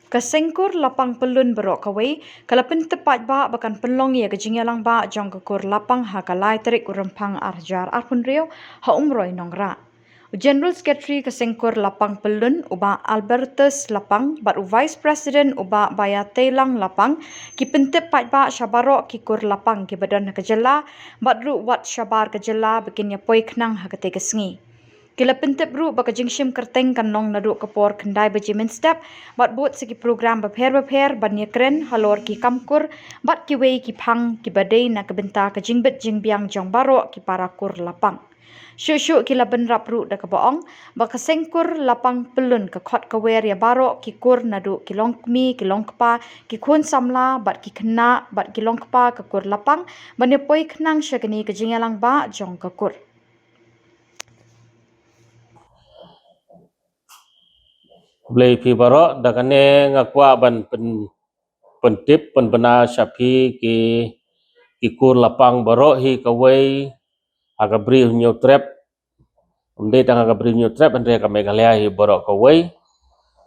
Kasengkur lapang pelun berok kawai, kalapin tepat ba bakan penlong ya kejingalang ba jong kekur lapang ha kalai terik urempang arjar arpun rio ha umroi nongra. General Secretary Kasengkur lapang pelun uba Albertus lapang bat Vice President uba Baya Telang lapang ki pentep pat ba syabaro ki kur lapang ki badan kejela bat ru wat syabar kejela bikin ya poi kenang ha kete kesngi. Kila pentep ru baka jingshim kerteng kan long nadu kapor kendai bajimin step bat buat segi program beper ban keren halor ki kamkur bat ki wei ki pang ki badai na kebenta ke jingbet jingbiang jong baro ki parakur lapang. Syuk kila benrap ru da kebaong baka sengkur lapang pelun ke khot kawer ya baro ki kur nadu ki longkmi ki longkpa ki kun samla bat ki kena bat ki longkpa ke kur lapang ban poi kenang syagani ke jingalang ba jong ke kur. Blai pi barok dakane ngakwa ban pentip penbena syapi ki kur lapang barok hi kawai aga bri new trap umde tang aga bri new trap andre ka Meghalaya hi barok kawai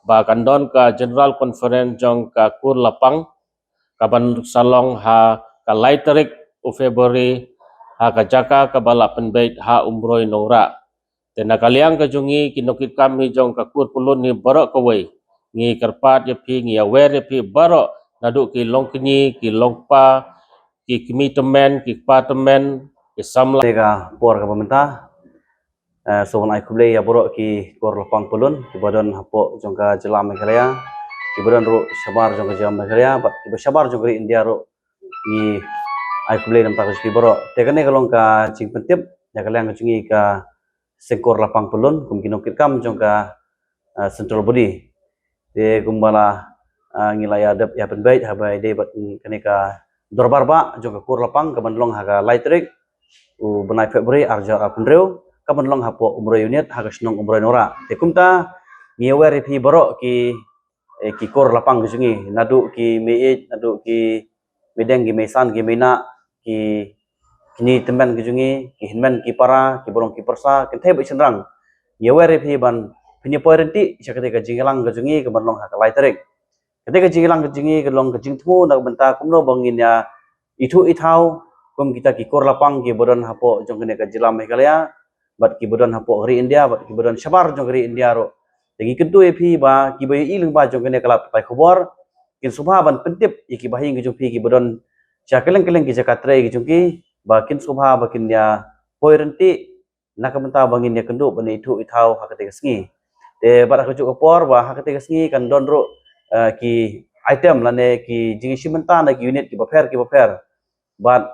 ba kandon ka general conference jong ka kur lapang kaban salong ha ka laiterik u February ha ka jaka ka bala penbait ha umroi nongra tena kaliang ka jungi kinokit kami jong ka kur pulun ni barok kawai ngi karpat ya pi ngi awer ya pi barok nadu ki longkni ki longpa ki kmitemen ki patemen ki samla ka por ka pemerintah sowan ai kublei ya borok ki kor lapang pulun ki badan hapo jong ka jela Meghalaya ki badan ro sabar jong ka jela Meghalaya bat ki sabar jong ka India ro ni ai kublei nam ta ki borok te kane kalong ka jing pentip ya kaliang ka jungi ka sekor lapang pulun kum kinokit kam jong ka central body de gumbala ngilaya dep ya penbait habai de bat kane ka dorbar ba jong ka kur lapang ka bandlong haga laitrik u benai Februari arja apundreu ka bandlong hapo umro unit haga snong umro nora te kumta ngiwer pi borok ki kur lapang jungi nadu ki meit nadu ki medeng ki mesan ki mena ki kini temen ki jungi ki hinmen ki para ki borong ki persa ki theb isenrang ngiwer pi ban punya pointi syakate ka jingalang ka jungi ka bandlong haga laitrik ketika jingilang ke jingi ke long ke jingtmu nak benta kumno bangin ya itu itau kum kita ki kor lapang ki bodan hapo jong kene ka jila Meghalaya bat ki bodan hapo ri India bat ki bodan sabar jong ri India ro tegi kedu epi ba ki bayi iling ba jong kene kala pai khobor kin subha ban pentip iki bahing ki jong pi ki bodan chakeleng ki jakatre ki jong ki ba kin subha ba kin ya poirenti nak benta bangin ya kendu ban itu itau hakate kesngi te bat aku cuk kopor ba hakate kesngi kan don ro ki item lane ki jingi simenta na ki unit ki baper but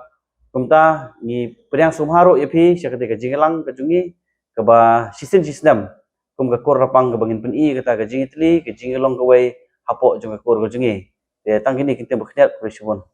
kumta ni priang sumharu epi syakate ka jingelang ka jungi ka ba sistem kum ka kor rapang ka bangin peni kata ka jingi tli ka jingelong ka wai hapo jong ka kor ka jungi te tangkini kinte bakhniat prishubon